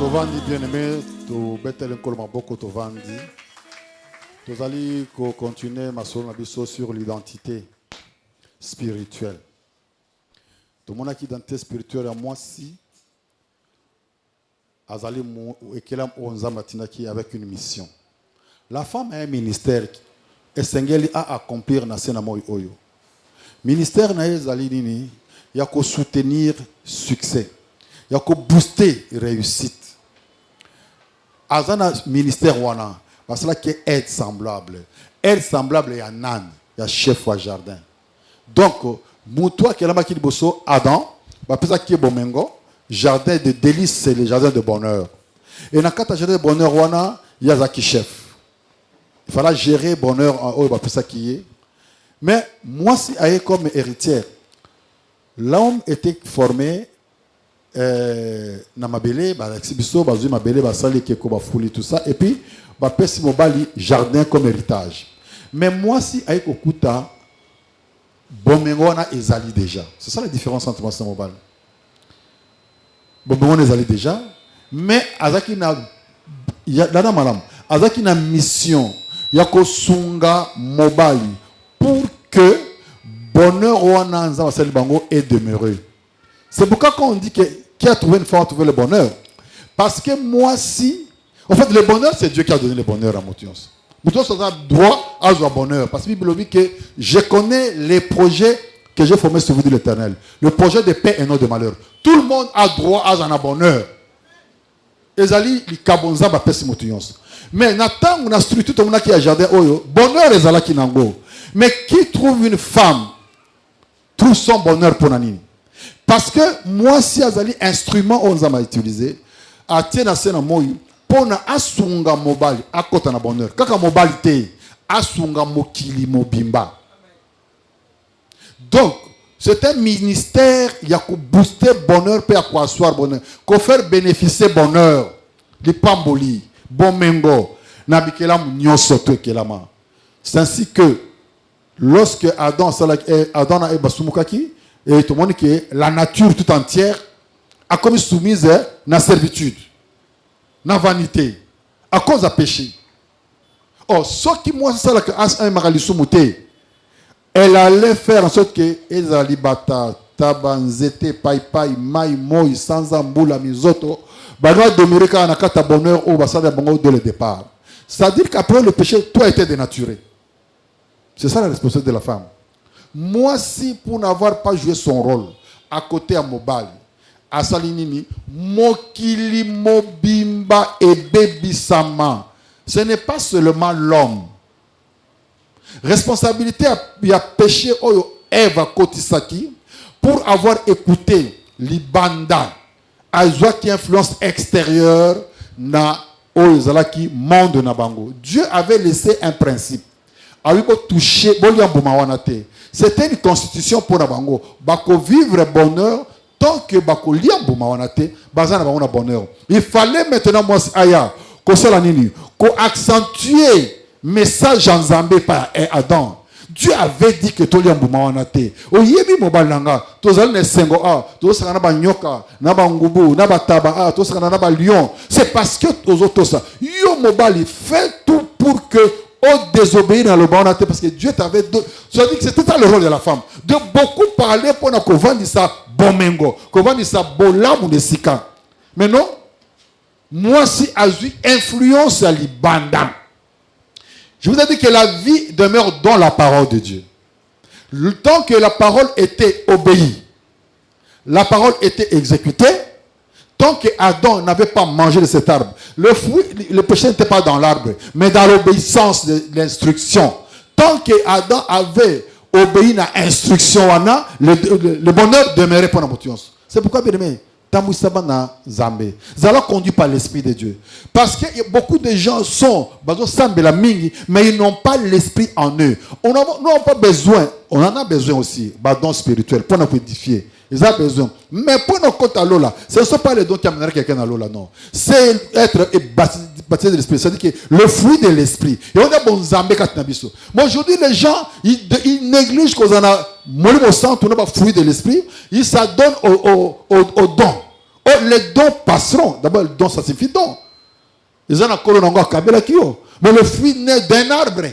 Tovandi bien-aimé, to betel encore beaucoup tovandi. Nous allons continuer ma sur l'identité spirituelle. Tout le monde a une identité spirituelle à moi si azali ekelam onzamatinaki avec une mission. La femme a un ministère et sengeli a accomplir na sena moyo oyo. Ministère na ezali nini ya ko soutenir succès, ya ko booster réussite. Azana ministère wana parce que qui aide semblable. Aide semblable ya nan, ya chef wa jardin. Donc toi qui l'a qui bosso Adam, ba pesa qui bomengo, jardin de délices c'est le jardin de bonheur. Et dans kata jardin de bonheur wana ya zaki chef. Il fallait gérer bonheur en haut ba pesa qui est. Mais moi si aye comme héritière, l'homme était formé na mabele ba exhibition ba zuma mabele ba sali ke ko ba fouli tout ça et puis ba pesi mobali jardin comme héritage. Mais moi si aye kokuta bomengo na ezali déjà. C'est ça la différence entre moi et mobile. Bomengo na ezali déjà mais azaki na ya dana malam azaki na mission ya ko sunga mobali pour que bonheur wana nza basali bango est demeuré. C'est pourquoi quand on dit que qui a trouvé une femme a trouvé le bonheur. Parce que moi si, en fait le bonheur c'est Dieu qui a donné le bonheur à Moutions. Moutions a droit à ce bonheur. Parce que la Bible dit que je connais les projets que j'ai formés sur vous de l'Éternel. Le projet de paix et non de malheur. Tout le monde a droit à un bonheur. Ezali li kabonza ba pesi Moutions. Mais Nathan on a structuré tout le monde qui a jardin oyo. Bonheur ezala ki nango. Mais qui trouve une femme trouve son bonheur pour Nanini. Parce que moi, si azali instrument on a utilisé, à tiena sena moyi, pour na asunga mobali, à côté na bonheur. Kaka mobalité, asunga mokili mobimba. Donc, c'est un ministère qui a booster bonheur, pour asseoir bonheur, qu'on faire bénéficier bonheur, les pamboli, bon mengo, nabikelam nyosoto kelama. C'est ainsi que lorsque Adam a basumukaki, et tout le monde qui est la nature tout entière a comme soumise à la servitude, à la vanité, à cause de péché. Oh, ce qui moi c'est ça que elle allait faire en sorte que Ezali bata tabanzete pai mai moi sans amboula mizoto baga demeurer quand on a kata bonheur au basada bongo dès le départ. C'est-à-dire qu'après le péché, toi était dénaturé. C'est ça la responsabilité de la femme. Moi, si pour n'avoir pas joué son rôle à côté à Mobali, à Salinini, Mokili Mobimba et Bébisama, ce n'est pas seulement l'homme. Responsabilité, il y a péché Eva Kotisaki pour avoir écouté l'Ibanda, à qui influence extérieure na Oyozalaki monde nabango. Dieu avait laissé un principe. Toucher, c'était une constitution pour Nabango. Bako vivre bonheur tant que Bako liambo mawanate, bazana bangona bonheur. Il fallait maintenant moi aya ko sala nini, ko accentuer message en Zambé par Adam. Dieu avait dit que toliambo mawanate. O yebi mobalanga, tozali ne sengo a, tozali na ba nyoka, na ba ngubu, na ba taba a, tozali na ba lion. C'est parce que tozotosa, yo mobali fait tout pour que désobéir dans le bon parce que Dieu t'avait donné. Ça dit que c'était ça le rôle de la femme. De beaucoup parler pour qu'on vende ça bomengo, qu'on vende ça bolam ou de sika. Mais non, moi si Azui influence à l'ibanda. Je vous ai dit que la vie demeure dans la parole de Dieu. Le temps que la parole était obéie, la parole était exécutée. Tant que Adam n'avait pas mangé de cet arbre, le fruit, le péché n'était pas dans l'arbre, mais dans l'obéissance de l'instruction. Tant que Adam avait obéi à l'instruction, le bonheur demeurait pour nous. C'est pourquoi, bien aimé, Tamousabana Zambé. Zala conduit par l'Esprit de Dieu. Parce que beaucoup de gens sont, mais ils n'ont pas l'Esprit en eux. Nous n'avons pas besoin, on en a besoin aussi, don spirituel, pour nous édifier. Ils ont besoin. Mais pour nos comptes à l'eau, ce ne sont pas les dons qui amènent quelqu'un à l'eau, non. C'est être baptisé de l'esprit. C'est-à-dire que le fruit de l'esprit. Et on a bon zambé katnabiso. Mais aujourd'hui, les gens, ils négligent qu'on en a, au centre, on a le fruit de l'esprit. Ils s'adonnent aux dons, Oh, les dons passeront. D'abord, le don, ça signifie don. Ils ont encore mais le fruit naît d'un arbre.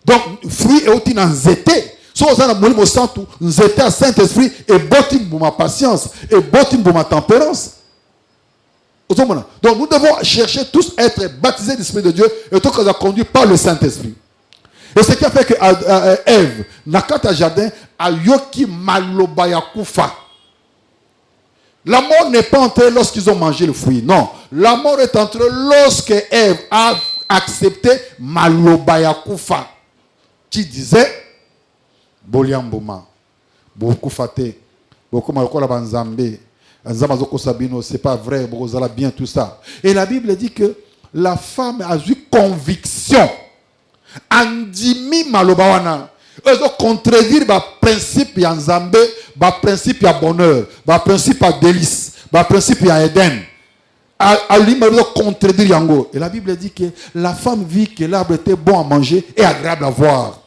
Donc, le fruit est aussi dans zété. Si vous avez un centre, zété à Saint-Esprit, et botim pour ma patience, et botim pour ma tempérance. Donc, nous devons chercher tous à être baptisés de l'Esprit de Dieu, et tout qu'on a conduit par le Saint-Esprit. Et ce qui a fait que Ève, Nakata Jardin, a yoki malobaya kufa. La mort n'est pas entrée lorsqu'ils ont mangé le fruit. Non. La mort est entrée lorsque Ève a accepté malobaya kufa. Qui disait, Boliamboma, beaucoup faté, beaucoup malkola banzambe, anzamazoko sabino, c'est pas vrai, bozala bien tout ça. Et la Bible dit que la femme a eu conviction. Andimi malobawana. Ils ont contredire le principe de Nzambe, le principe de bonheur, le principe de délice, le principe d'Éden. Ils ont contredire yango. Et la Bible dit que la femme vit que l'arbre était bon à manger et agréable à voir.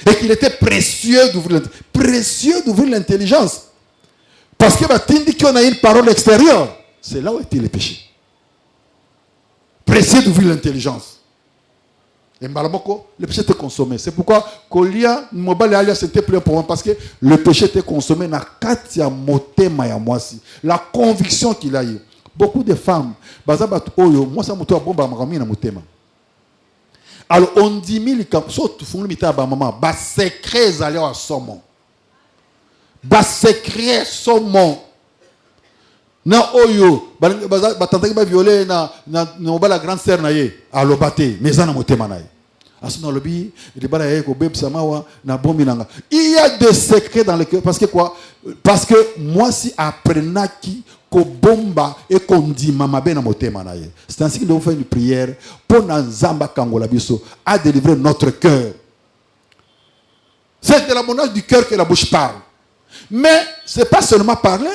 Et qu'il était précieux d'ouvrir l'intelligence. Parce que dit qu'on a une parole extérieure. C'est là où était le péché. Précieux d'ouvrir l'intelligence. Et le péché était consommé. C'est pourquoi Kolia, Mobile Alia, c'était plus important. Parce que le péché était consommé dans Katia Motema ya Mwasi. La conviction qu'il a eu. Beaucoup de femmes, moi ça m'a bomba na motema. Alors on dit mille sauf font le mita ba maman, ba secret aller à saumon. Ba secret saumon. Na oyo ba tantaki ba violer na la grande sœur na ye a lobate mais na motema na ye. Asuna lobi il bala ye ko bebsa mawa na bombi nanga. Il y a des secrets dans le cœur parce que quoi? Parce que moi si apprenaki ko bomba et qu'on dit mama ben na motema na ye. C'est ainsi que nous devons faire une prière pour Nzamba Kangola biso à délivrer notre cœur. C'est de la monnaie du cœur que la bouche parle. Mais c'est pas seulement parler.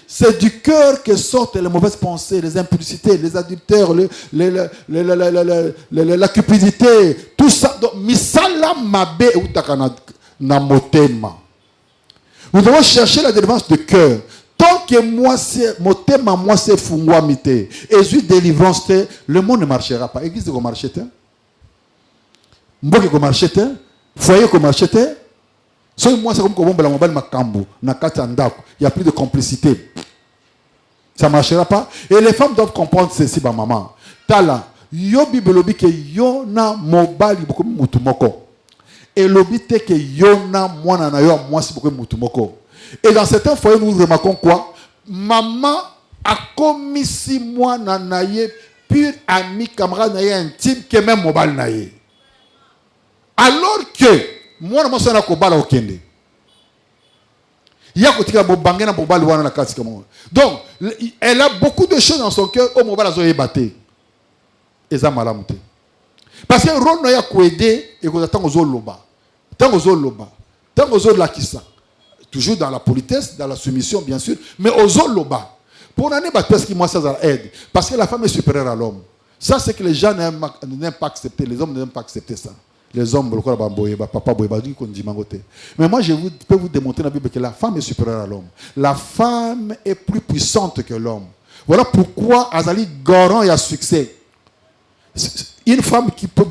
C'est du cœur que sortent les mauvaises pensées, les impulsités, les adultères, la cupidité, tout ça. Donc, misala mabe utakana na motema. Nous devons chercher la délivrance de cœur. Tant que moi c'est motema, moi c'est fungwa mite. Et je délivrance, le monde ne marchera pas. Église de marcher, mboke ko marcher, foyer ko marcher. Moi, c'est comme quand on mobile makambu, na katandako, il n'y a plus de complicité. Ça ne marchera pas. Et les femmes doivent comprendre ceci, ma maman. Tala, yo bibelobi ke yo na mobile beaucoup mutumoko. Et l'obité que yo na mwana na yo moi c'est beaucoup mutumoko. Et dans certains foyers, nous remarquons quoi? Maman a commis 6 mois na naye, pur ami, camarade naye intime, que même mobile naye. Alors que moi, je suis bala okende. Il y a donc, elle a beaucoup de choses dans son cœur au moment où elle batté. Et ça m'a lamuté. Parce que le rôle n'a pas aidé et qu'on attend aux loba. Tant aux loba. Tant aux lakissa. Toujours dans la politesse, dans la soumission, bien sûr, mais aux loba. Pour l'année, parce que moi, ça aide. Parce que la femme est supérieure à l'homme. Ça, c'est que les gens n'aiment pas accepter. Les hommes n'aiment pas accepter ça. Les hommes, mais moi, je peux vous démontrer dans la Bible que la femme est supérieure à l'homme. La femme est plus puissante que l'homme. Voilà pourquoi Azali Goran a succès. Une femme qui peut...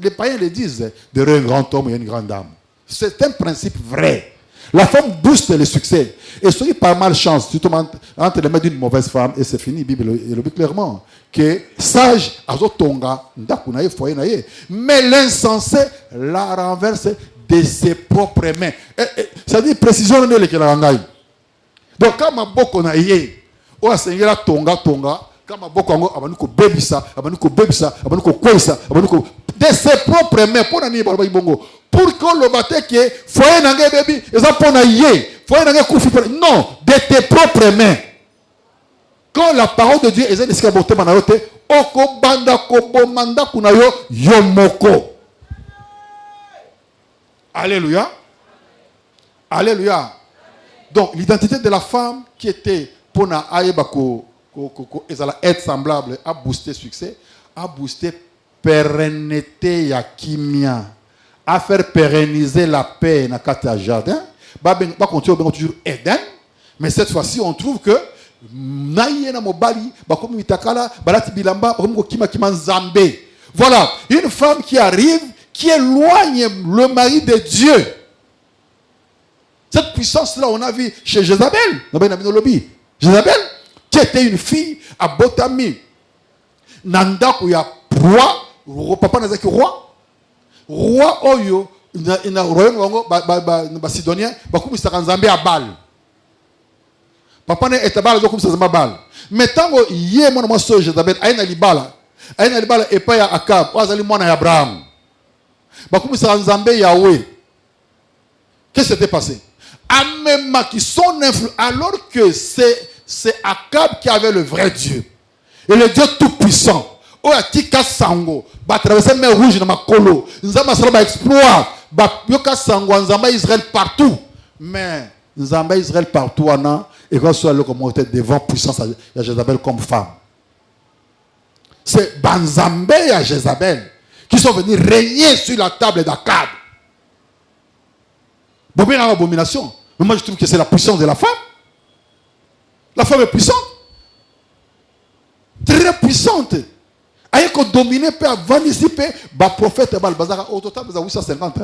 Les païens le disent, derrière un grand homme, il y a une grande dame. C'est un principe vrai. La femme booste le succès. Et ce qui est pas malchance, surtout entre les mains d'une mauvaise femme, et c'est fini, la Bible le dit clairement, que sage, azotonga, ndakunaye, foye naye, mais l'insensé la renverse de ses propres mains. Ça dit précision de l'éclairage. Donc, quand ma boko na ye, ou a sengela tonga, quand ma boko ango, abanuko bebisa, abanuko kwesa, abanuko de ses propres mains, pour nani barba ibongo. Pour qu'on le batte que foyer n'angé baby, ils ont pour naïe, foyer n'angé koufi. Non, de tes propres mains. Quand la parole de Dieu est escaboté manayote, oko banda kobo manda kunayo yomoko. Alléluia. Alléluia. Donc l'identité de la femme qui était pour na aïbako être semblable à booster succès, à booster pérennité ya kimia. À faire pérenniser la paix dans le jardin, va continuer toujours Éden, Mais cette fois-ci, on trouve que voilà, une femme qui arrive, qui éloigne le mari de Dieu. Cette puissance-là, on a vu chez Jézabel. Jézabel, qui était une fille à Botami. Nanda, il y a roi, papa n'a pas roi. Roi, oyo, il y a royaume, sidonien, il y a Nzambé à Bâle. Papa n'a pas Bâle, il y a Bâle. Mais tant que il y a mon soeur Jézabel, il y a Libala. Il y a Libala et pas Akab, il y a Abraham. Il y a Nzambé Yahweh. Qu'est-ce qui s'était passé? Alors que c'est Akab qui avait le vrai Dieu. Et le Dieu tout-puissant. Oh, Tika Sango. Ba traverser mer rouge dans ma colo. Nzamba sera exploit. Ba yoka Sango, Nzamba Israël partout. Mais Nzamba Israël partout, Anna. Et quand soit le communauté devant puissance à Jézabel comme femme. C'est Banzambé et Jézabel qui sont venus régner sur la table d'Akab. Bon, bien l'abomination. Mais moi, je trouve que c'est la puissance de la femme. La femme est puissante. Très puissante. Elle est dominée par ici, par le prophète. Au total, vous avez 850.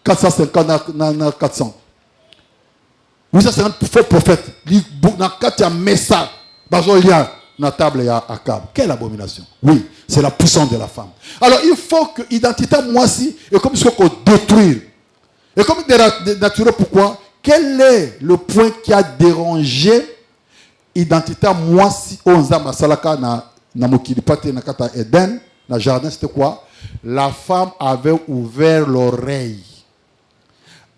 450 400. 850 faux prophètes. Dans 4 il y a Messa. Il y a la table, il y a Akab. Quelle abomination. Oui, c'est la puissance de la femme. Alors, il faut que l'identité, moi aussi, est comme ce qu'on détruire. Et comme naturel, pourquoi? Quel est le point qui a dérangé l'identité moi si on a masalaka na mokilipate na kata Eden na jardin? C'était quoi? La femme avait ouvert l'oreille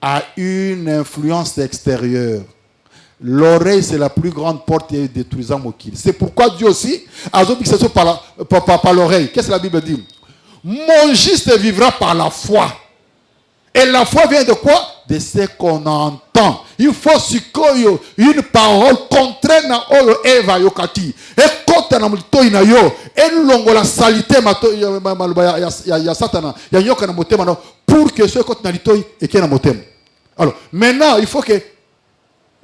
à une influence extérieure. L'oreille, c'est la plus grande porte détruisant mokili. C'est pourquoi Dieu aussi a dit que c'est par l'oreille. Qu'est-ce que la Bible dit? Mon juste vivra par la foi. Et la foi vient de quoi? De ce qu'on entend. Il faut une parole contraire na oyo Eva yokati. Et kota na mulito inayo. Et longo la salité ya satana. Ya nyoka na motema no. Pour que ce kota na lito et qui na motema. Alors, maintenant, il faut que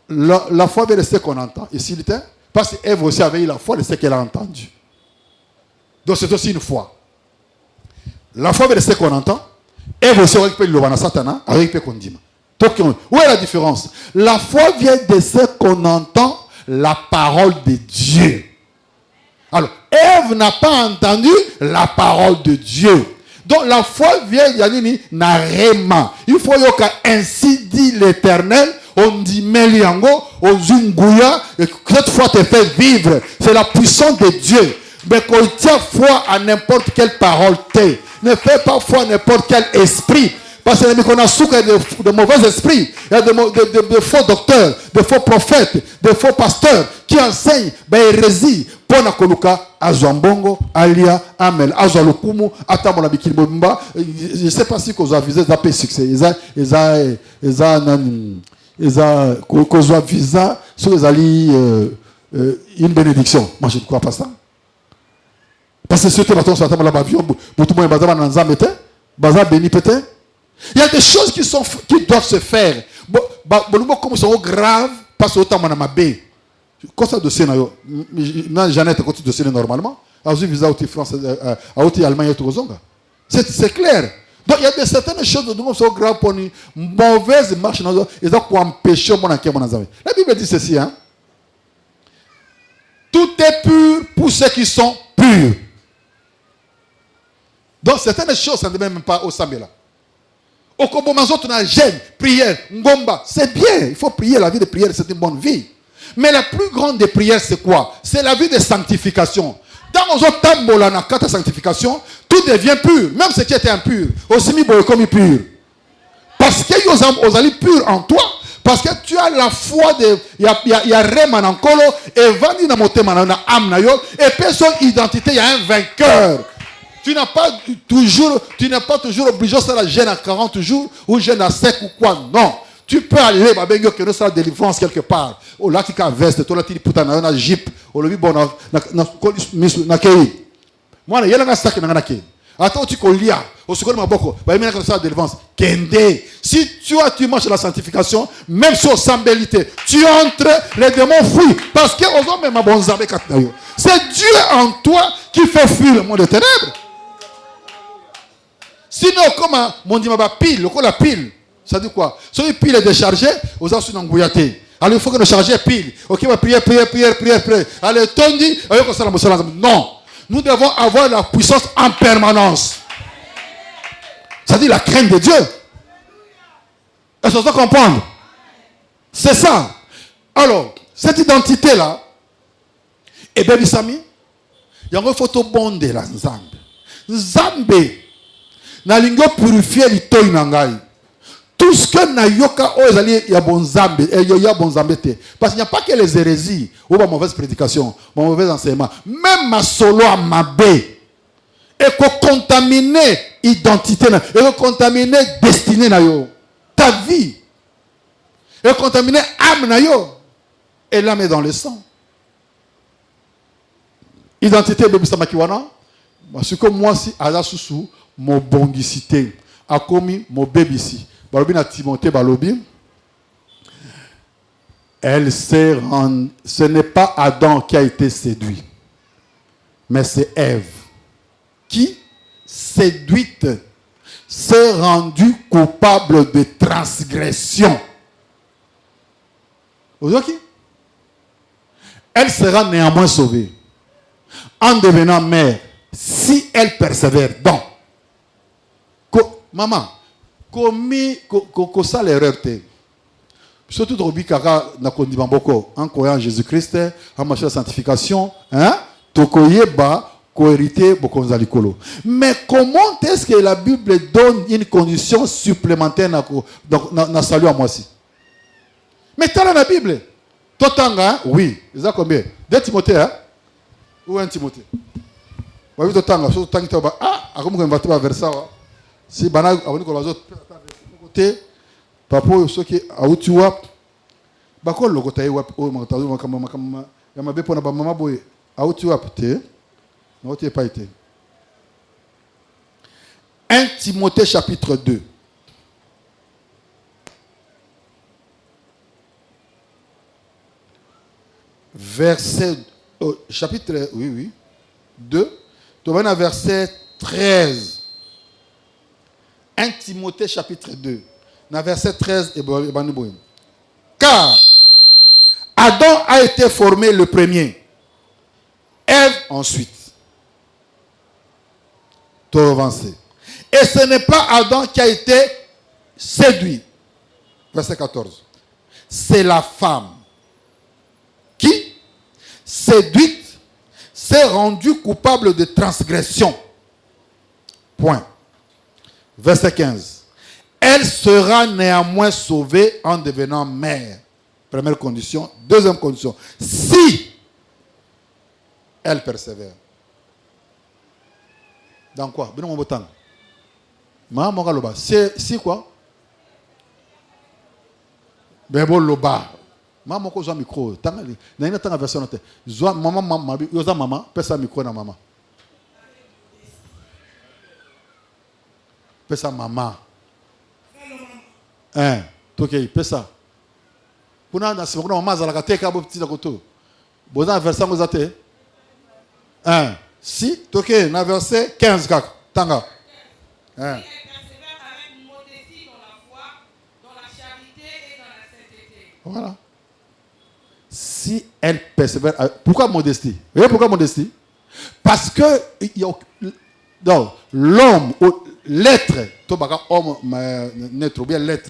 la foi vient de ce qu'on entend. Et s'il était, parce qu'Ève aussi avait eu la foi de ce qu'elle a entendu. Donc c'est aussi une foi. La foi vient de ce qu'on entend. Et vous savez que le Satana avec le Kondima. Où est la différence? La foi vient de ce qu'on entend, la parole de Dieu. Alors, Ève n'a pas entendu la parole de Dieu. Donc, la foi vient, n'a réma. Il faut que ainsi dit l'Éternel, on dit Meliango, on Zunguya, et cette foi te fait vivre. C'est la puissance de Dieu. Mais qu'on tient foi à n'importe quelle parole t'es. Ne fais pas foi à n'importe quel esprit. Parce qu'on a souffert de mauvais esprits. Il y a de faux docteurs, de faux prophètes, de faux pasteurs qui enseignent hérésie. Pona koluka, azwambongo, alia, amel, azwalukumu, atamona bikilbomba. Je ne sais pas si vous avez visé ça peut succès. Ils ont visa sur les alliés une bénédiction. Moi je ne crois pas ça. Parce que c'était la tonne la bavion, tout le monde est dans un métier, bazar béni peut-être. Il y a des choses qui doivent se faire. Bon, comme ça grave, parce que autant mon amabé. Quand ça dossier na Jeannette quand dossier normalement, a eu visa au France, à au Allemagne et tout zonga. C'est clair. Donc il y a des certaines choses de nous sont graves pour une mauvaise marche dans et donc pour empêcher mon enquête mon azami. La Bible dit ceci hein. Tout est pur pour ceux qui sont purs. Donc certaines choses, ça ne devait même pas au Sambela. Au Kobomazo, on a jeûne, prière, ngomba. C'est bien, il faut prier. La vie de prière, c'est une bonne vie. Mais la plus grande des prières, c'est quoi? C'est la vie de sanctification. Dans nos autres tambola, na kata sanctification, tout devient pur. Même ce qui était impur. Aussi mis comme pur. Parce que vous allez pur en toi. Parce que tu as la foi de. Il y a Reman en colo, et Vandi na motema na âme na yo, et puis son identité, il y a un vainqueur. Tu n'es pas toujours obligé de faire la gêne à 40 jours ou gêne à 5 ou quoi. Non. Tu peux aller, que nous sera délivrance quelque part. Au là, tu as veste, tu as dit putain, tu as jeep, au lobby bon, na kei. Moi, il y a un sac dans la kei. Attends, tu collias. Au second ma boko. Bah, il y a une délivrance. Kende. Si tu marches la sanctification, même sur sambélité, tu entres, les démons fuient. Parce que aux hommes, même bon zambé katnayo. C'est Dieu en toi qui fait fuir le monde des ténèbres. Sinon, comme mon dit ma pile, la pile, ça dit quoi? Si une pile est déchargée, aux assuns n'engouillatés. Alors il faut que nous chargions pile. Ok, va prier. Allez, tondi, non. Nous devons avoir la puissance en permanence. C'est-à-dire la crainte de Dieu. Est-ce que vous comprendre? C'est ça. Alors, cette identité-là, et bien, Bissami, il y a une photo bonde là, Nzambe. Nzambe, na lingo purifier l'itoy nangai. Tout ce que na yoka o ezali ya bon Nzambe, ya bon Nzambe te. Parce qu'il n'y a pas que les hérésies ou ma mauvaise prédication, mon mauvais enseignement. Même ma solo à ma bé. Et qu'on contamine identité, et qu'on contamine destinée na yo. Ta vie. Et contamine âme na yo. Et l'âme est dans le sang. Identité de Bissama Kiwana. Parce que moi, si Ada Soussou, mon bongicité, a commis mon bébé ici. Balobi na Timothée Balobi. Ce n'est pas Adam qui a été séduit, mais c'est Ève qui, séduite, s'est rendue coupable de transgression. Vous voyez qui? Elle sera néanmoins sauvée en devenant mère si elle persévère dans. Maman, comment ça l'erreur? Surtout Robi Kaka na kondiban boko en croyant en Jésus-Christ, en marchant la sanctification, hein? Tokoyeba co-hérité bokonzalikolo. Mais comment est-ce que la Bible donne une condition supplémentaire dans salut à moi aussi? Mais tu as dans la Bible. Totanga, oui. Ils ont combien? 2 Timothée, hein? Ou 1 Timothée? Oui, Totanga. Ah, à comment on va te vers ça? Si Bana, on dit que les autres côté, papa, ceux qui a où tu vois, bakol le côté où on m'a entendu, il m'a pour la maman boy, à où tu vois peut-être, non tu n'es pas été. 1 Timothée chapitre 2. Verset, chapitre, oui, 2, tu vas dans verset 13. 1 Timothée chapitre 2, dans verset 13, car Adam a été formé le premier, Ève ensuite. Tout avancé. Et ce n'est pas Adam qui a été séduit. Verset 14. C'est la femme qui, séduite, s'est rendue coupable de transgression. Point. Verset 15. Elle sera néanmoins sauvée en devenant mère. Première condition. Deuxième condition. Si elle persévère. Dans quoi? Bien mon botan. Maman loba. Si quoi? Ben bon loba. Maman ko zo micro. Tanga na ina tanga version note. Zo maman yoza maman pesa micro na maman. Pesa maman. Hein, toke pesa. Kuna na sima kuna maman za la kateka bo petit koto. Boza verset ngo zate. Hein, si toke na verset 15 kak. Tanga. Hein. Voilà. Si elle persévère, pourquoi modestie? Vous voyez pourquoi modestie? Parce que donc, l'homme, l'être, homme, naître, ou bien l'être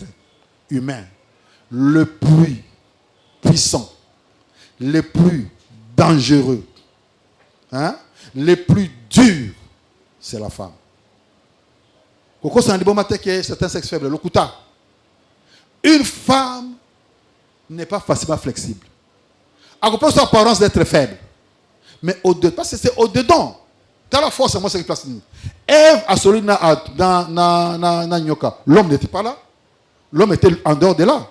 humain, le plus puissant, le plus dangereux, hein, le plus dur, c'est la femme. Pourquoi c'est un bon matin que c'est un sexe faible? L'okuta. Une femme n'est pas facilement flexible. À cause de son apparence d'être faible. Mais au-dedans, parce que c'est au-dedans. Dans la force, moi, c'est qui place. Ève a celui dans Nyoka. L'homme n'était pas là. L'homme était en dehors de là.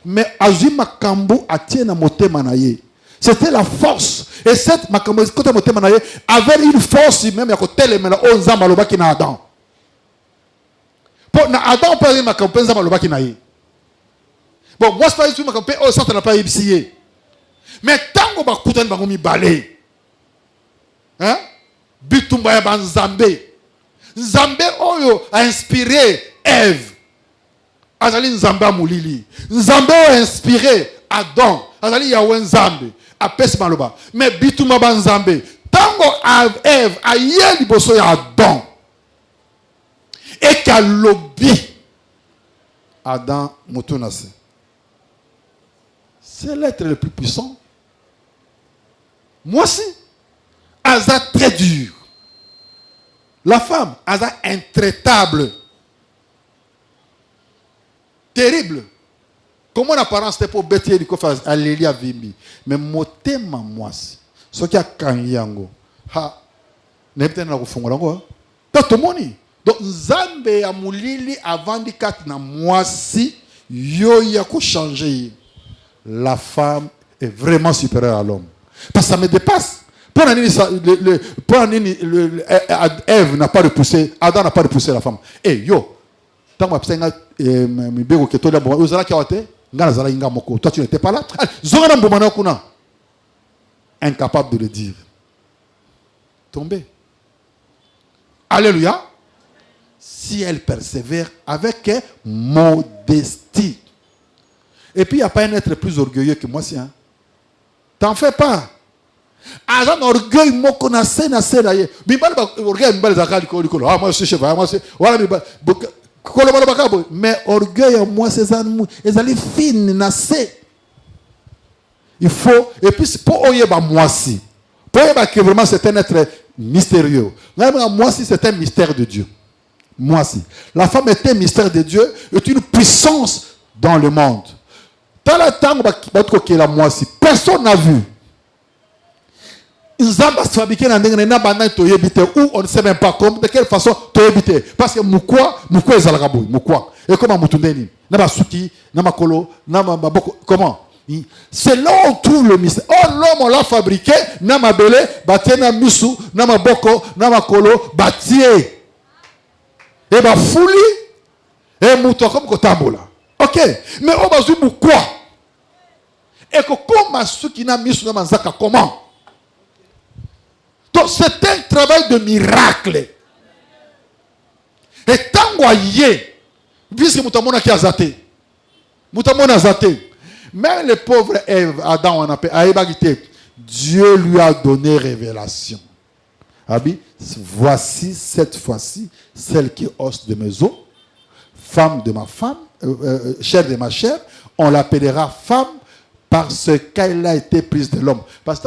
Mais Azuma Kambu a tient à moté manaye. C'était la force. Et cette côté avait une force même à côté les mena on zamba loba ki na Adam. Pour na Adam pas ma campagne zamba loba ki na yi. Bon moi c'est pas du tout ma campagne oh ça n'a pas ébsillé. Mais tango ba kutani bango mi balé. Hein? Bitumba ya banzambe. Nzambe oyo a inspiré Ève. Azali nzambe mulili. Nzambe a inspiré Adam. Azali Yahweh nzambe. Apes maloba. Mais bituma banzambe. Tango Ève a yé liboso ya Adam. Et qu'à lobby. Adam mutunase. C'est l'être le plus puissant. Moi aussi. Aza très dur. La femme, Aza intraitable. Terrible. Comment l'apparence était pour bêter du coffre à Lélia Vimbi. Mais motema moi si. Ce qui a kanyango. Ha. N'est-ce pas que tout le monde. Donc, Nzambe ya mulili avant de kat na moi si. Yo yako changer. La femme est vraiment supérieure à l'homme. Parce que ça me dépasse. Ève n'a pas repoussé, Adam n'a pas repoussé la femme. Eh yo, tant que toi tu n'étais pas là. Incapable de le dire. Tombé. Alléluia. Si elle persévère avec modestie. Et puis il n'y a pas un être plus orgueilleux que moi si. Hein. T'en fais pas. Azan orgueil moko na sena ye bimbali ba orgueil mbali zakali ko likolo ah moi je suis chef moi c'est voilà mais orgueil moi c'est ça ezali fine na se il faut et puis pour oyeba moi si pour oyeba que vraiment c'est un être mystérieux moi si c'est un mystère de Dieu moi si la femme est un mystère de Dieu est une puissance dans le monde dans le temps où la moi si personne n'a vu. Ou on ne sait même pas comment, de quelle façon tu habité. Parce que moukwa est zalagaboui, moukwa. Et comment moutundeni, nama suki, nama kolo, nama boko, comment? C'est là où on trouve le mystère. Oh, l'homme on l'a fabriqué, nama belé, batie na misu, nama boko, nama kolo, batie. Et ba fouli, et mouto comme kotambola. Ok, mais on va jouer moukwa. Et que comme suki na misu nama zaka, comment? Donc c'est un travail de miracle. Et tant que puisque Moutamona qui a zaté, Moutamona a zaté, mais le pauvre Adam, on appelle, Dieu lui a donné révélation. Abi, voici cette fois-ci celle qui est os de mes os, femme de ma femme, chair de ma chair, on l'appellera femme. Parce qu'elle a été prise de l'homme. Parce que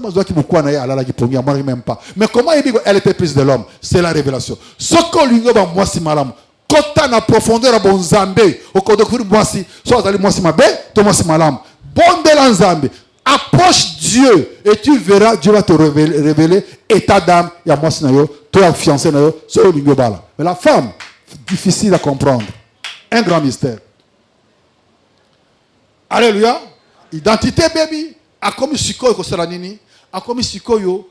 même pas. Mais comment il dit qu'elle était prise de l'homme? C'est la révélation. Ce que lui dit, moi si malam. Quand on a profondeur à bon zambé, au cours de moi si, soit allez moi si ma belle, toi moi si malam. Bon de l'anzambé. Approche Dieu et tu verras, Dieu va te révéler état d'âme. Il y a moi si nayo, toi fiancé nayo, c'est au lingo bala. Mais la femme, difficile à comprendre. Un grand mystère. Alléluia. Identité baby a comme sikoyo ko salanini a comme sikoyo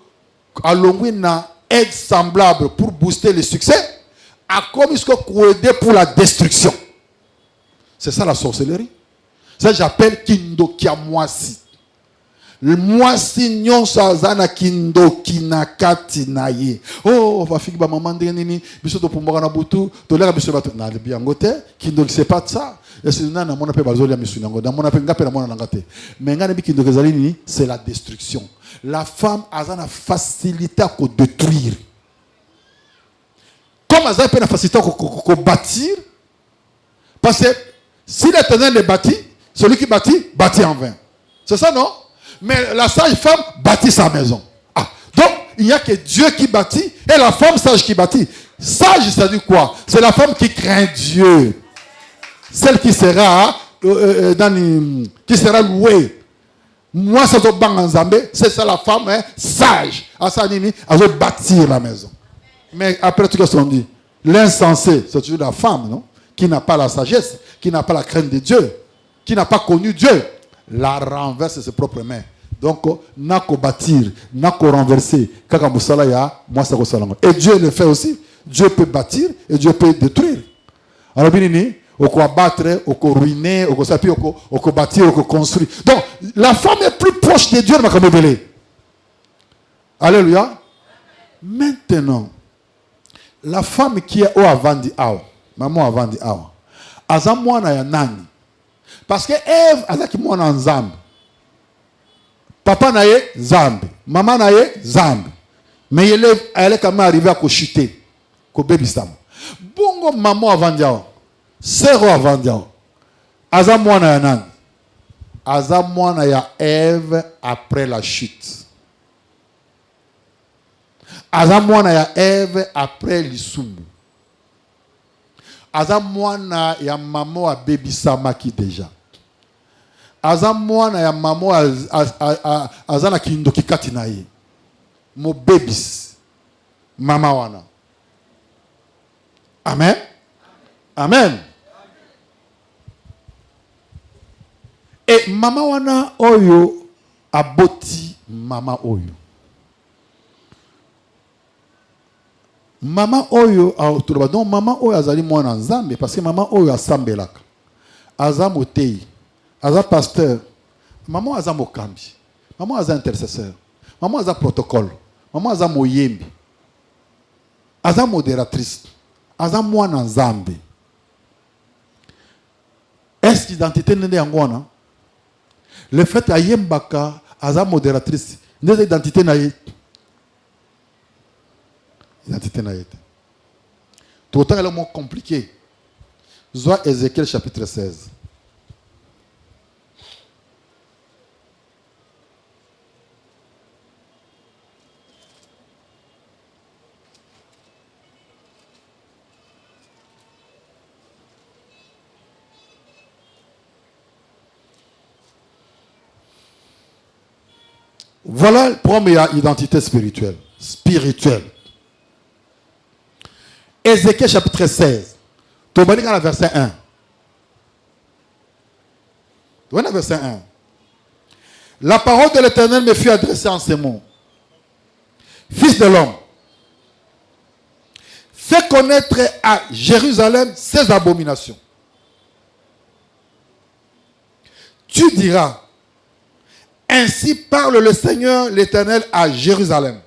a longwe na aide semblable pour booster le succès a comme sikoyo ko aider pour la destruction. C'est ça la sorcellerie. Ça j'appelle kindokia moisi. Le moisi nyon sazana kindoki na kati na ye. Oh va fiki ba maman nini biso to pomboka na butu to leka biso bato na biangote kindoki c'est pas ça. C'est la destruction. La femme a la facilité à détruire. Comme elle a la facilité à bâtir, parce que si l'Éternel est bâti, celui qui bâtit, bâtit en vain. C'est ça, non? Mais la sage femme bâtit sa maison. Ah, donc, il n'y a que Dieu qui bâtit et la femme sage qui bâtit. Sage, ça dit quoi? C'est la femme qui craint Dieu. Celle qui sera qui sera louée. Moi, c'est ça la femme hein, sage. Elle veut bâtir la maison. Mais après tout ce qu'on dit, l'insensé, c'est toujours la femme, non? Qui n'a pas la sagesse, qui n'a pas la crainte de Dieu, qui n'a pas connu Dieu, la renverse de ses propres mains. Donc, nako bâtir, nako renverser, kaka musala ya, moi ça resala. Et Dieu le fait aussi. Dieu peut bâtir et Dieu peut détruire. Alors, bien, on peut abattre, on peut ruiner, on peut bâtir, on peut construire. Donc, la femme est plus proche de Dieu, alléluia. Maintenant, la femme qui est au avant di awa, maman avant di awa, aza mwana ya nani? Parce que Ève azaki mwana nzambe. Papa na ye nzambe, maman na ye nzambe. Mais elle est quand même arrivée à chuter, ko bebisama. Bongo maman avant di awa, sœur avant di awa. Aza mwana ya nani? Aza mwana ya Ève après la chute. Aza mwana ya Ève après l'isumu. Aza mwana ya maman a bebisama ki déjà. Aza mwana ya maman aza na kindo kikati na ye. Mo bebis. Mama wana. Amen. Amen. Et mama wana oyo aboti mama oyo. Mama oyo donc mama oyo azali mwana nzambe parce que mama oyo asambelaka. Aza motei, aza pasteur. Maman aza mokambi. Maman aza intercesseur. Maman aza protocole. Maman aza moyembi. Aza modératrice. Aza mwana nzambe. Est-ce l'identité nende yango? Le fait ayembaka aza modératrice, nende identité na ye. Identité na ye. Tout autant elle est moins compliqué. Soit Ézéchiel chapitre 16. Voilà la première identité spirituelle. Spirituelle. Ézéchiel chapitre 16. Tu vas lire le verset 1. Tu vas verset 1. La parole de l'Éternel me fut adressée en ces mots. Fils de l'homme, fais connaître à Jérusalem ses abominations. Tu diras, ainsi parle le Seigneur l'Éternel à Jérusalem.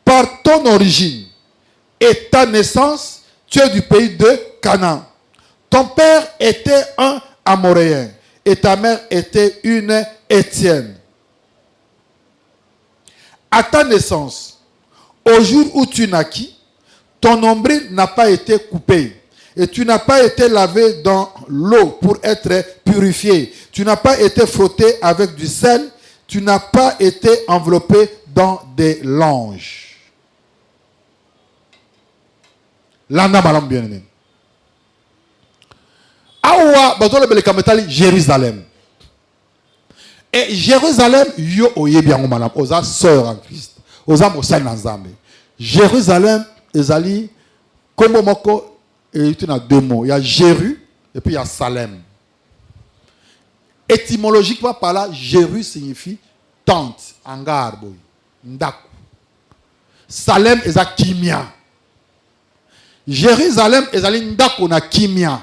Par ton origine et ta naissance, tu es du pays de Canaan. Ton père était un Amoréen et ta mère était une Étienne. À ta naissance, au jour où tu naquis, ton nombril n'a pas été coupé et tu n'as pas été lavé dans l'eau pour être purifié. Tu n'as pas été frotté avec du sel. Tu n'as pas été enveloppé dans des langes. Landa malam bien-aimé. Awa bazole belekametali Jérusalem. Et Jérusalem yo oyebiango malam oza sœur en Christ. Oza mosali na Nzambe. Jérusalem ezali kombo moko et tu as deux mots. Il y a Jéru et puis il y a Salem. Étymologiquement par là, Jéru signifie tente, hangar, ndaku. Salem est à Kimia. Jérusalem est à ndaku na Kimia.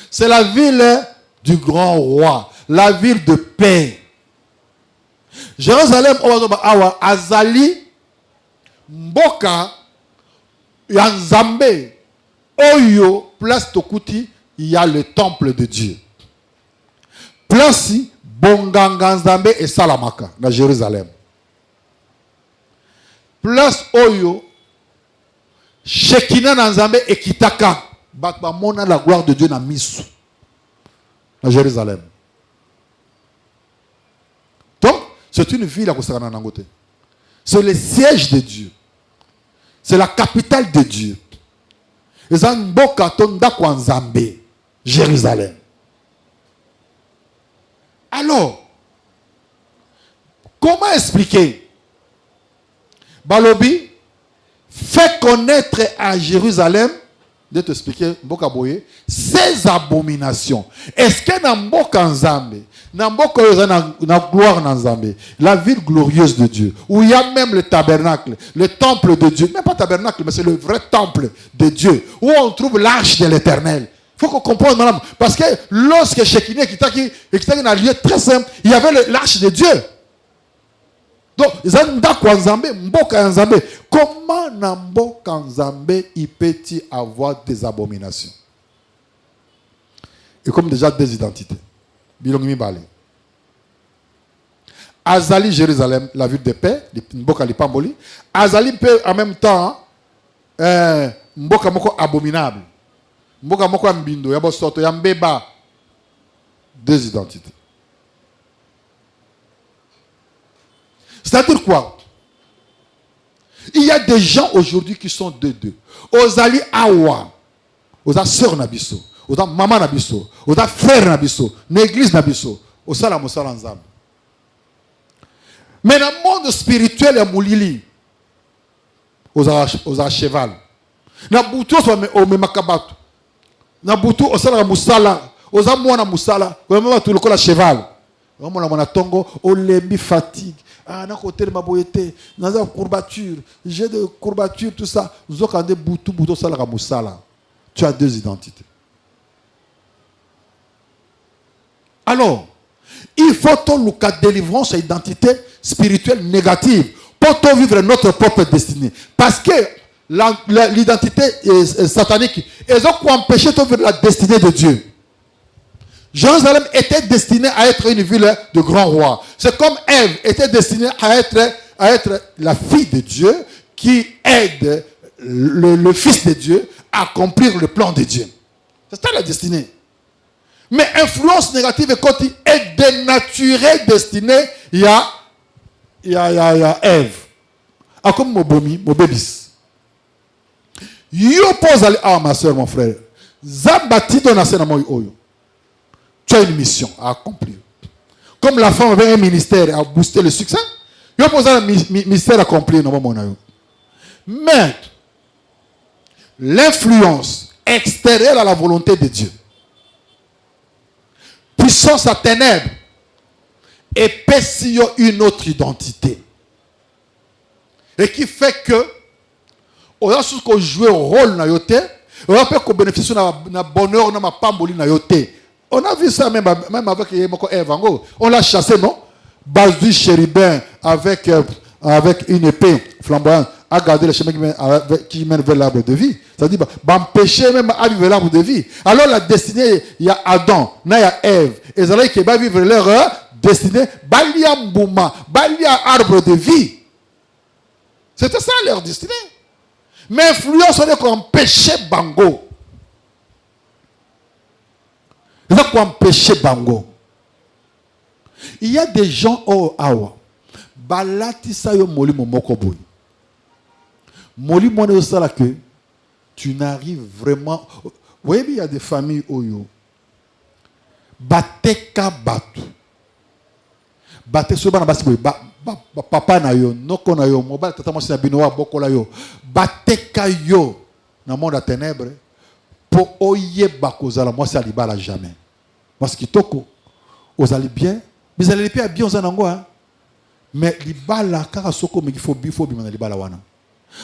C'est la ville du grand roi, la ville de paix. Jérusalem, awa azali mboka ya Nzambe. Oyo place Tokuti, il y a le temple de Dieu. Place Bonganga Nzambe et Salamaka dans Jérusalem. Place Oyo Shekina Nzambe et Kitaka. Bakbamona la gloire de Dieu na Misu dans Jérusalem. Donc, c'est une ville à Kosakana Nangote. C'est le siège de Dieu. C'est la capitale de Dieu. Jérusalem. Alors, comment expliquer? Balobi fait connaître à Jérusalem de t'expliquer mboka boye ces abominations. Est-ce que dans mboka nzambe, dans mboka na gloire na nzambe, la ville glorieuse de Dieu, où il y a même le tabernacle, le temple de Dieu, même pas tabernacle, mais c'est le vrai temple de Dieu, où on trouve l'arche de l'Éternel. Il faut qu'on comprenne, madame, parce que lorsque Shekinah était dans un lieu très simple, il y avait l'arche de Dieu. Donc, comment dans mboka nzambe il peut-il avoir des abominations? Et comme déjà des identités. Bilongi Bale. Azali Jérusalem, la ville de paix, mboka lipamboli. Azali peut en même temps mboka moko abominable. Mboka moko mbindo, yabo soto, yambeba. Deux identités. C'est-à-dire quoi? Il y a des gens aujourd'hui qui sont deux. Ozali awa, oza sœur nabiso, oza maman nabiso, oza frère nabiso, l'église nabiso, osala mosala nzambe. Mais dans le monde spirituel ya mulili, oza cheval. Na butu o memakabatu. Na butu osala musala, oza mwana musala, o mema tu lokola cheval. O mona tongo, o lembi fatigue. Ah, na côté de ma boyete, na za courbature, j'ai de courbature, tout ça. Zokande butu sala ka musala. Tu as deux identités. Alors, il faut que la délivrance à identité spirituelle négative pour vivre notre propre destinée. Parce que l'identité satanique, ils ont empêché de vivre la destinée de Dieu. Jérusalem était destinée à être une ville de grands rois. C'est comme Ève était destinée à être la fille de Dieu qui aide le fils de Dieu à accomplir le plan de Dieu. C'est ça la destinée. Mais influence négative est dénaturée destinée, il y a Ève. A comme mon bébis. Yo pose ma soeur, mon frère. Zambati donase na moi oyo. Tu as une mission à accomplir. Comme la femme avait un ministère à booster le succès, il y a un ministère à accomplir. Mais l'influence extérieure à la volonté de Dieu, puissance à ténèbres, épaissit une autre identité. Et qui fait que, on a su qu'on joue un rôle dans yote, on a pu bénéficier d'un bonheur dans ma pamboli dans yote. On a vu ça même avec Ève. On l'a chassé, non? Bazu chérubin avec une épée flamboyante a gardé le chemin qui mène vers l'arbre de vie. C'est-à-dire, m'empêcher même à vivre l'arbre de vie. Alors la destinée, il y a Adam, il y a Ève. Et ça qui va vivre leur destinée, il y a Mbouma, il y a arbre de vie. C'était ça leur destinée. Mais influence, on est qu'on péché bango. Il y a des gens au awa balati sa yo moli momoko boy moli mone sala que tu n'arrives vraiment. Vous voyez, il y a des familles oyo bateka batu bate so bana basi boy papa na yo noko na yo mobile tata mosi na binoa bokola yo bateka yo na monde à ténèbres pour oyeba kozala moi ça libala jamais. Parce que toko aux allez bien, mais allez bien bien aux anangoa. Mais libala car soko mais il faut bien libala wana.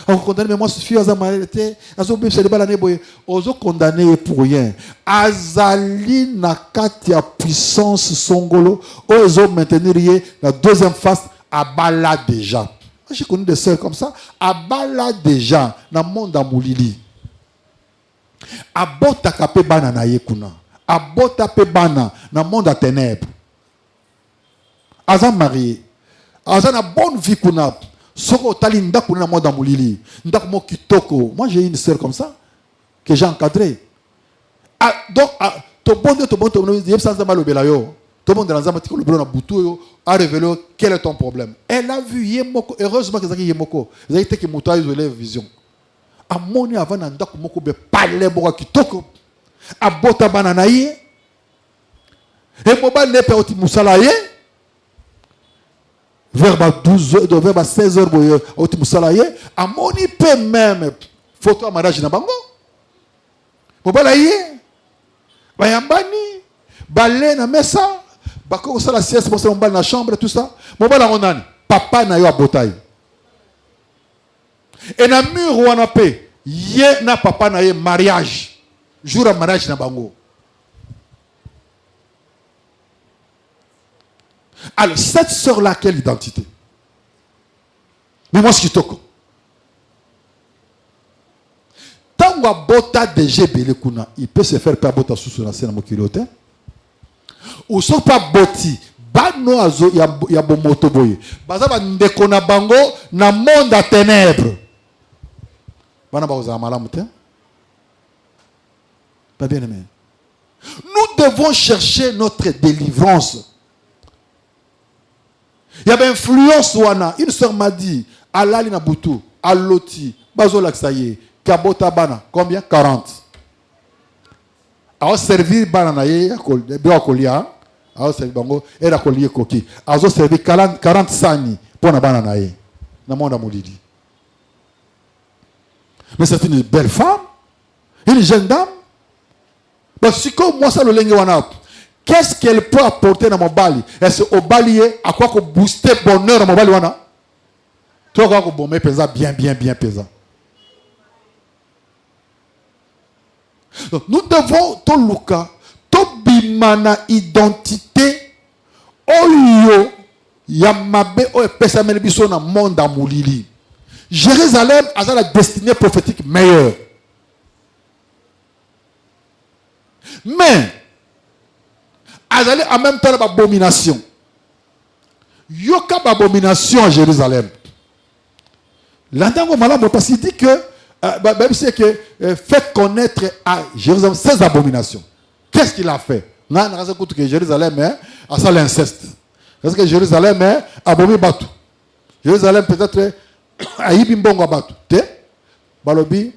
On condamne mais moi suffit aux amalete, azo bien c'est libala neboye, ozo condamné pour rien. Azali na katia puissance songolo, ozo maintenir la deuxième phase à bala déjà. Moi j'ai connu des sœurs comme ça, à bala déjà dans le monde amulili. Abota kape bana na yekuna. Abota pe bana na monde à ténèbres. Azan marié. Azan a bonne vie kuna. Soko tali ndaku na monde amulili. Ndaku mo kitoko. Moi j'ai une sœur comme ça que j'ai encadrée. Donc to bonde yeb sans mal obela yo. To bonde dans zama tiko le blo na butu yo a révélé quel est ton problème. Elle a vu yemoko, heureusement que zaki yemoko. Zaki te ki muta isolé vision. Amoni avant na ndaku moko be parler boka kitoko. Abota banana ye et mobile ne peut musala ye vers 12h vers 16h boye oti musala ye amoni peut même photo à mariage na bango Mobala ye. Bayambani. Balé na mesa. Bako ça la sieste pour ça mobala na chambre tout ça. Mobala onani. Papa na yo abotaye. Et na mur wana pe. Ye na papa na ye mariage. Jour à mariage na bango. Alors cette sœur là quelle identité? Mais moi ce qui toko. Tango bota de GBL kuna, il peut se faire pas bota sous la scène mokilote. Ou sont pas boti, bano azo ya bomoto boye. Baza ba ndeko na bango na monde à ténèbres. Bana ba oza malamu te. Pas bien aimé. Nous devons chercher notre délivrance. Il y avait influence wana. Une sœur m'a dit, Alali na butu, Aloti, Bazo laksaye. Kabota bana, combien? 40. Alors servir bana na ye, bien kolia, alors servir bango, et la kolie koki. Alors servir 40 sani pour na bana na ye. Na monde molidi. Mais c'est une belle femme, une jeune dame. Mais si comme moi ça le lenge wana, qu'est-ce qu'elle peut apporter dans mon bali? Est-ce au bali à quoi qu'on booster bonheur dans mon bali wana? Toi quoi qu'on bomber pesant bien pesant. Donc, nous devons, tout Luka, tout bimana identité, oyo, yamabe, oyo, pesamel biso na monde amulili. Jérusalem a la destinée prophétique meilleure. Mais, azali en même temps l'abomination. Yoka l'abomination à Jérusalem. L'antango malade parce qu'il dit que même c'est que faites connaître à Jérusalem ses abominations. Qu'est-ce qu'il a fait? Non, on a que Jérusalem a ça l'inceste. Parce que Jérusalem est abomi batu. Jérusalem peut-être a yibimbongo batu. Te balobi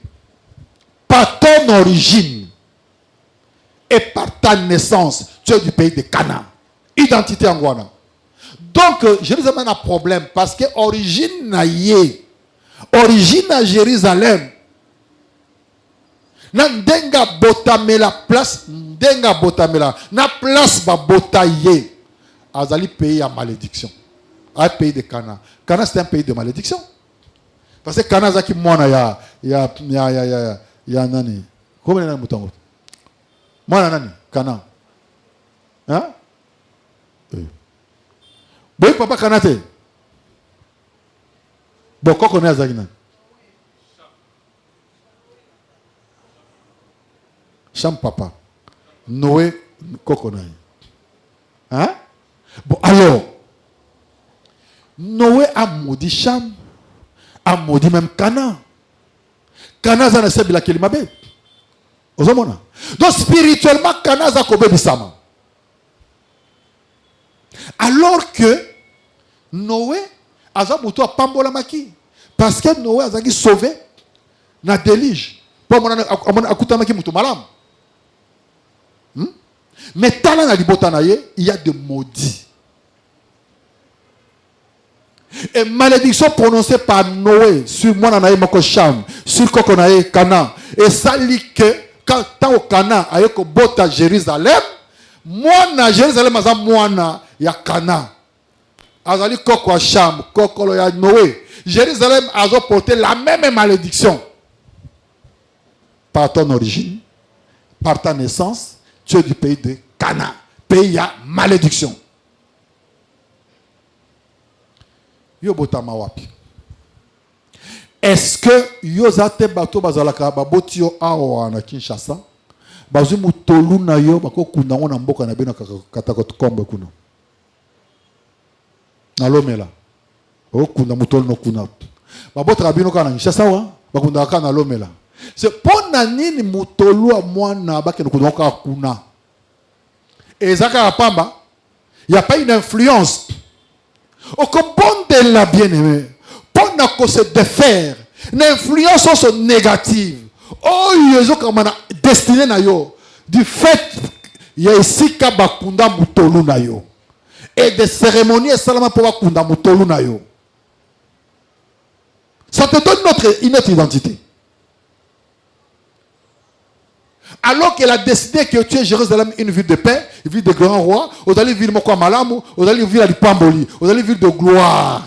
par ton origine et par ta naissance, tu es du pays de Canaan. Identité angwana. Donc Jérusalem a un problème parce que origine na yé. Origine à Jérusalem. Na ndenga botamela place ndenga botamela na place ba botaye. Azali pays à malédiction. Un pays de Canaan. Canaan c'est un pays de malédiction. Parce que Canaan zaki mona ya nani. Comment nani mutango? Mona nani? Canaan. Hein? Boy papa Canaan. Bon, quoi qu'on est à Zagina? Cham papa. Noé, Kokonaï. Hein? Bon, alors, Noé a maudit Cham, a maudit même Canaan. Canaan, ça ne sait pas qu'il m'a fait. Donc, spirituellement, Canaan, ça a bisama. Alors que Noé, Azabuto a pambola maki. Parce que Noé a sauvé na délige. Pour mon akuta maki mutu malam. Mais talent na libotanaye, il y a des maudits. Et malédiction prononcée par Noé sur moi nanaye moko Cham, sur Kokonaye Canaan. Et ça dit que quand tant au Canaan aye ko bota Jérusalem, moi na Jérusalem aza moi na ya Canaan. Azali koko Cham, koko ya Noé. Jérusalem a porté la même malédiction. Par ton origine, par ta naissance, tu es du pays de Canaan. Pays à malédiction. Yobotama wapi. Est-ce que yozate bato bazalaka baboti yo awa na Kinshasa? Bazu mutolu na yo bako kuna na mboka na bino katako kombe kuna. Na lomela. O kuna mutolu no kuna. Babota rabino kana Kinshasa wa bakunda kana lomela. C'est pour nani mutolu a mwana bake no kuna. Et zaka apamba, il n'y a pas une influence. Au bon de la bien-aimée, pour ne se défaire, une influence aussi négative. Oh, ils ont destiné na yo. Du fait, il y a ici kabakunda mutolu na yo. Et des cérémonies seulement pour bakunda mutolu na yo. Ça te donne une autre identité. Alors qu'elle a décidé que tu es Jérusalem, une ville de paix, une ville de grand roi, vous allez vivre Mokwa Malamu, vous allez vivre à l'Ipamboli, vous allez vivre de gloire.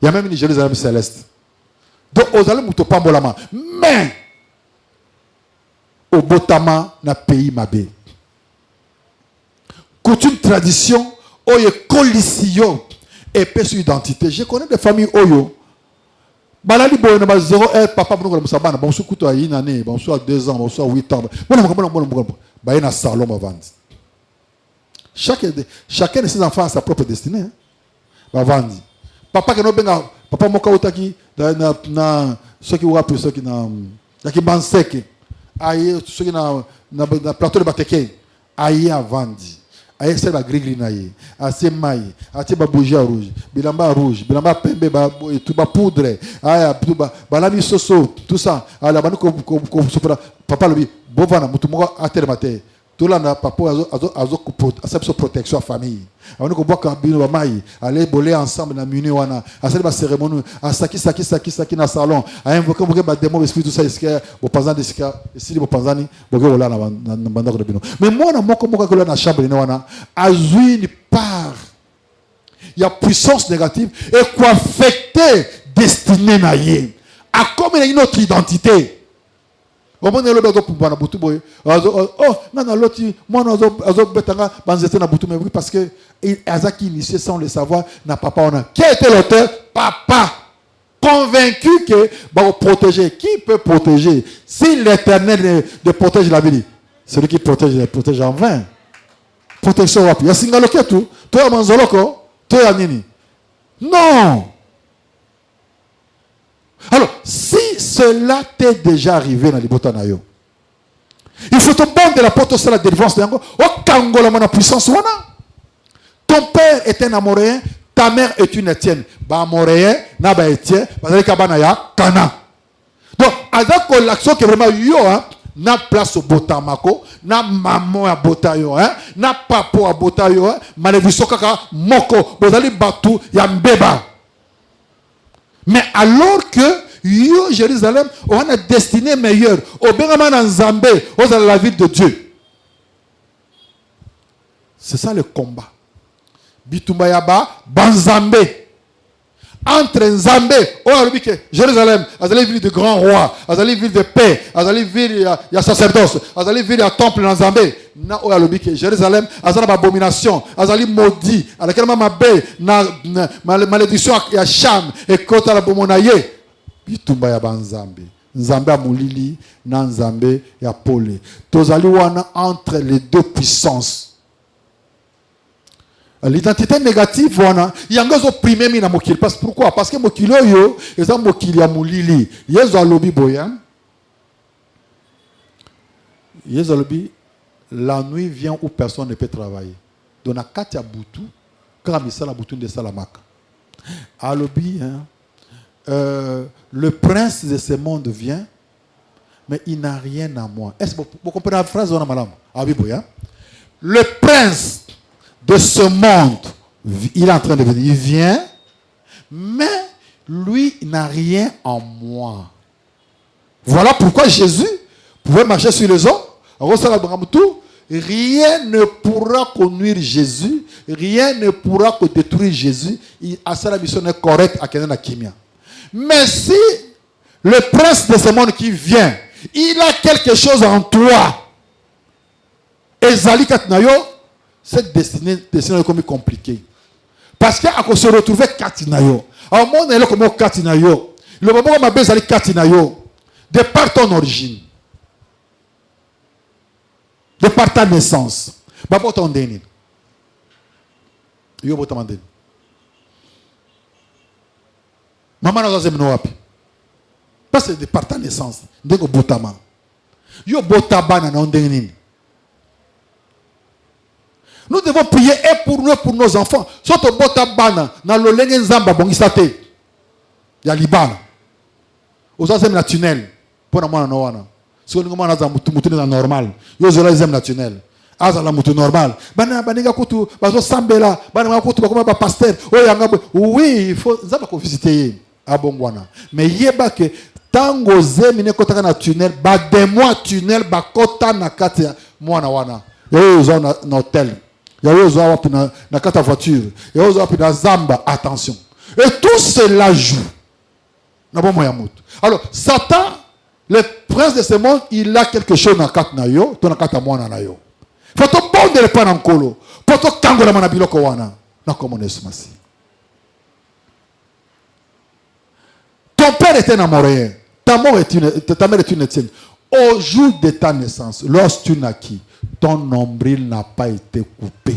Il y a même une Jérusalem céleste. Donc, vous allez mouto pambolama. Mais, au Botama, na pays Mabé. Coutume, tradition, oye colisio, et paix sur identité. Je connais des familles oyo. Balali boy na 0 papa pour nous sabana bon sou kuto ayi nane bon sou à 2 ans bon sou à 8 ans bon ba na salon ma vendre. Chacun de ses enfants a sa propre destinée. Va vendre. Papa que no benga papa moka otaki na ceux qui wapi ceux qui na yaki banseke ayi ceux qui na plateau de bateke ayi a vendre. Aye c'est la gris naïe, assez maï, assez babouja rouge, bilamba pembe et tout ba poudre, aye tout ba balami soso, tout ça. À la banu comme papa le dit, bovana mutumoka atermate. Tout là na papa azo protection à famille. Avant que bois kabino ba maï, aller boler ensemble na muni wana, à cette cérémonie, à saki na salon, à invoquer ba démon esprit tout ça iska, bo panzani iska, ici bo panzani, bo go là na banda ko bino. Mais moi na moko ko là na chambre ni wana, azui ni part. Il y a puissance négative et quoi affecter destinée na yé. A comme il y a une autre identité. Oh, non, non, l'autre, moi, parce que Azaki initié sans le savoir, n'a papa, on a. Qui était l'auteur? Papa. Convaincu que, protéger. Qui peut protéger? Si l'Éternel ne protège la vie, celui qui protège en vain. Protection rapide. Il y a signalé tout. Toi, Manzoloko, toi, Nini. Non. Alors, si cela t'est déjà arrivé dans les botanayo, il faut te prendre de la porte de la délivrance de Yango. Au Kangola, mon puissance, ton père est un Amoréen, ta mère est une Étienne. Ba Amoréen, na ba Étienne, ba Kabanaya, Kana. Donc, avec l'action qui est vraiment yo, na place au Botamako, na maman à Botayo, na papo à Botayo, maléviso kaka, moko, bozali batu, yambeba. Mais alors que yo Jérusalem, on a une destinée meilleure. Au Bengaman en Zambé, on a la ville de Dieu. C'est ça le combat. Bitumbayaba, Banzambé. Entre Nzambé, on a dit que Jérusalem, elle est ville de grand roi, elle est ville de paix, elle est ville, il y a sacerdoce, elle est ville, il y a temple dans Zambé. On a dit que Jérusalem, elle est une abomination, elle est maudit, elle est une malédiction, il y a Cham, et quand elle est bomonaye, Bitumba ya Banzambé. Nzambé a Moulili, Nzambé ya Polé. Tozali wana entre les deux puissances. L'identité négative, il y a un gars opprimé na mokili. Pourquoi? Parce que mokili yo, ils ont mokili ya Moulili. Yezo alobi boyan. Yezo alobi, la nuit vient où personne ne peut travailler. Donc na kati ya butu, quand misala butu de salamaka. Alobi, le prince de ce monde vient, mais il n'a rien à moi. Est-ce que vous comprenez la phrase? Le prince de ce monde, il est en train de venir. Il vient, mais lui n'a rien en moi. Voilà pourquoi Jésus pouvait marcher sur les eaux. Rien ne pourra conduire Jésus, rien ne pourra détruire Jésus. La mission est correcte à Kenan Kimia. Mais si le prince de ce monde qui vient, il a quelque chose en toi, et Zali Katnayo, cette destinée est comme compliquée. Parce qu'à se retrouver Katinayo, à un moment où comme Katinayo, le moment où ma belle Zali Katinayo, de par ton origine, de par ta naissance, Babo ton déni. Yo botam déni. Maman n'a pas wapi. Parce que de par ta naissance, ndeko botama. Yo botabana na déni. Nous devons prier et pour nous et pour nos enfants. Soto botabana na lolenge nzamba bongisate. Ya libana. Ozazem la tunnel. Pour moi na wana. Si on a mutu na normal. Yo zola zem la tunnel. Azala mutu normal. Bana baniga kutu bazo sambela, bana kutu bakoma ba pasteur. Oui, il faut nzamba ko visiter abongwana. Mais yeba que tango zemine kota na tunnel ba de mois tunnel ba kota na kati mwana wana yo zo na hôtel yo zo wapi na kata voiture yo zo wapi na zamba. Attention, et tout cela joue na bon moya moto. Alors Satan, le prince de ce monde, il a quelque chose na kata na yo to na kata mwana na yo. Faut to bondele pa na nkolo pour to kangola mana biloko wana na komona esmasi. Ton père était un Amoréen. Ta mère est une Étienne. Au jour de ta naissance, lorsque tu naquis, ton nombril n'a pas été coupé.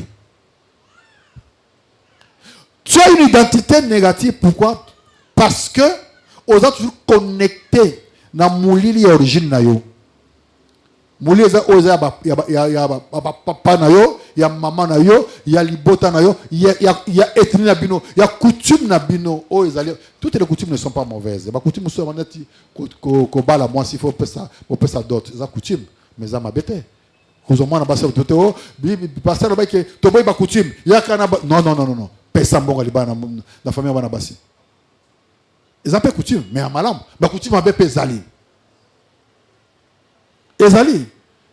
Tu as une identité négative. Pourquoi? Parce que aux autres toujours connectés dans moulili origine na yo. Moulili oza ya papa na yo, ya maman na yo, ya libota na yo, ya ethnie na bino, ya coutume na bino. Oh, toutes les coutumes ne sont pas mauvaises. Les coutumes sont maneti ko bala moi s'il faut faire ça d'autres. Les coutumes, mais ça m'a bêté. Vous moi na basa tout oh, passer le bail que to boy ba coutume. Ya kana non. Pesa mbonga libana na famille bana basi. Ils appellent coutume, mais en malam, ba coutume ba pezali. Ezali.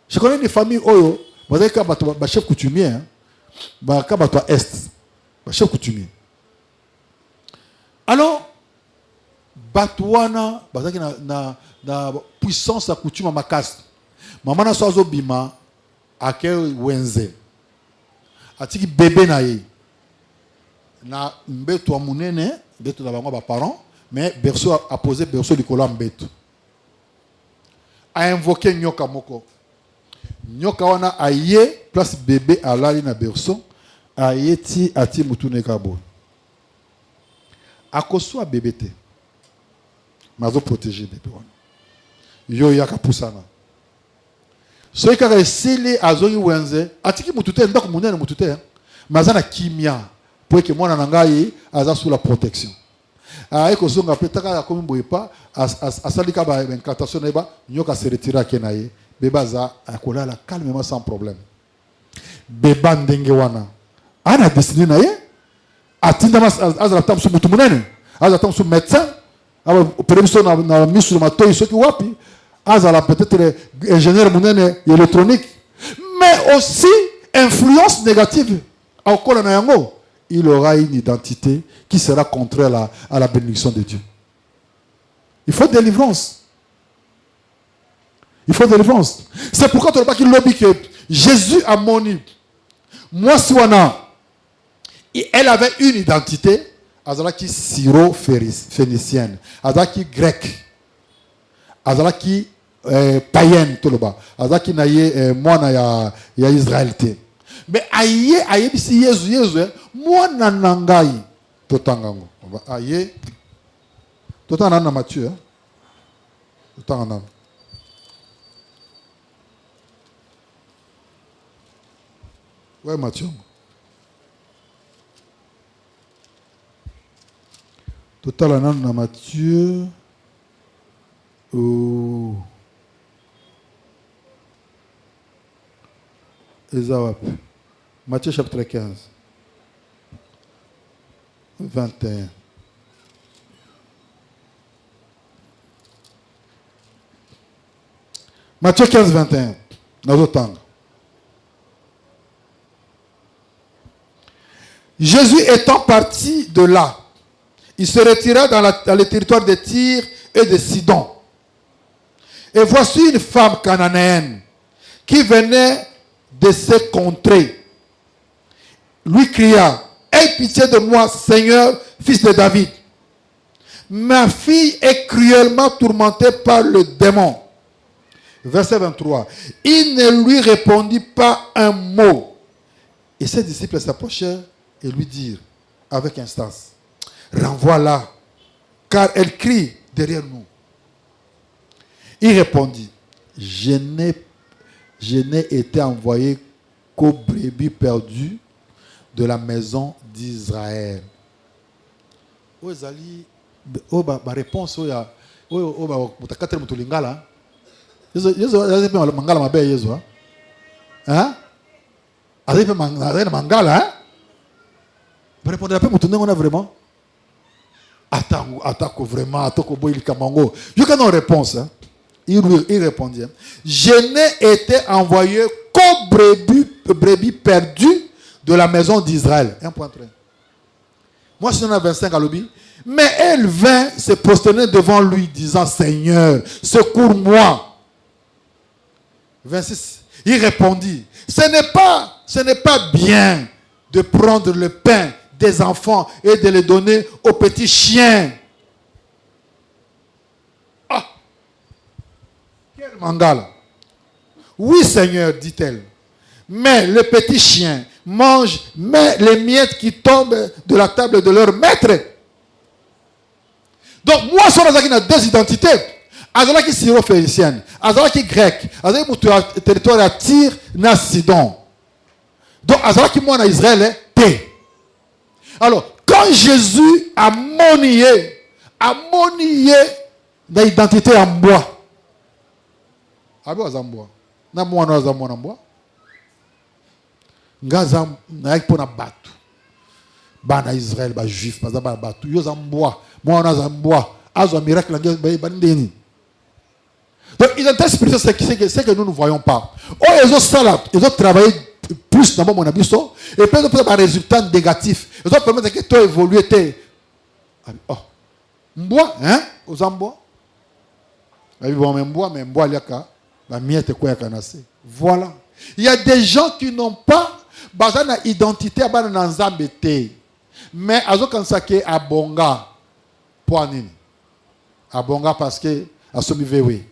Je connais des familles oyo, vous avez qu'à ba chef coutumier, ba ka ba toi est, ba chef coutumier. Alors batwana bazaki na puissance à coutume à makasi. Maman na sozo bima ake wenze. Atiki bébé na ye. Na mbeto munene, mbeto na bango ba parents, mais berceau a posé berceau du kola mbeto. A invoqué nyoka moko. Nyoka wana aye place bébé alali na berceau, aye ti ati mutune kabo. Akoswa bébé te. Mazo protéger bébé wana. Yo yaka pusana. So ikaka esili azoyi wenze, atiki mutute ndako munene mutute. Mazana kimia pour que mwana nangai aza sous la protection. Eko zonga petaka ya komi boyepa asalika ba incantation na ba nyoka se retira kenaye beba za akolala calmement sans problème. Beba ndenge wana ana destiné na ye atinda mas azala tamsu mutu munene azala tamsu médecin aba prévision na misu matoi soki wapi azala peut-être ingénieur munene électronique, mais aussi influence négative au kola na yango. Il aura une identité qui sera contraire à la bénédiction de Dieu. Il faut délivrance. Il faut délivrance. C'est pourquoi tu n'as pas qu'il lobby que Jésus a moni. Moi, Swana, elle avait une identité. Azalaki syro-phénicienne. Azalaki grec. Azalaki païenne. Azalaki naye moi ya israélité. Mais aye bisi Yesu moi nanangai totangango aye totana na Matthieu totana ouais Matthieu totala na Matthieu oh Ezawap Matthieu chapitre 15 21. Matthieu 15, 21. Jésus étant parti de là, il se retira dans le territoire de Tyr et de Sidon. Et voici une femme cananéenne qui venait de ces contrées. Lui cria: aie pitié de moi, Seigneur, fils de David. Ma fille est cruellement tourmentée par le démon. Verset 23. Il ne lui répondit pas un mot. Et ses disciples s'approchèrent et lui dirent avec instance: renvoie-la, car elle crie derrière nous. Il répondit: je n'ai été envoyé qu'aux brebis perdues de la maison d'Israël. Ozali ba réponse oya ba mutakatele mutulingala. Yezo mangala mabe yezo hein? Azepe mangala hein? Ba répondre après mutunengo na vraiment. Attends vraiment, you cannot réponse. Hein? Il répondit, je n'ai été envoyé qu'aux brebis perdues de la maison d'Israël. 1.3. Moi, je suis en 25 à l'objet. Mais elle vint se prosterner devant lui, disant, Seigneur, secours-moi. 26. Il répondit, ce n'est pas bien de prendre le pain des enfants et de le donner aux petits chiens. Ah! Quel mangala! Oui, Seigneur, dit-elle. Mais les petits chiens mangent les miettes qui tombent de la table de leur maître. Donc, moi, je suis dans deux identités. Azala qui syro-phénicienne, Azala qui grec, Azala qui territoire à Tyr, na Sidon. Donc, Azala qui moi en Israël est T. Alors, quand Jésus a monié l'identité en bois. Abo azamboa. Na moi no azamboa na bois. Ngaza na yaki pona batu. Bana Israël ba juif, ba batu. Yo zamboa. Moi no azamboa. Azo miracle ngé ba ndeni. Donc, l'identité spirituelle, c'est ce que nous ne voyons pas. Oh, ils ont travaillé plus dans mon abisso, et puis ils ont fait un résultat négatif. Ils ont permis que toi évoluer. Oh, mbois, hein, aux ambois. Mais mbois, il y a la miette quoi kanase. Voilà. Il y a des gens qui n'ont pas besoin d'identité à Nzambete. Mais ils ont pensé à Bonga. Pour nini? À Bonga parce que à Somivewe.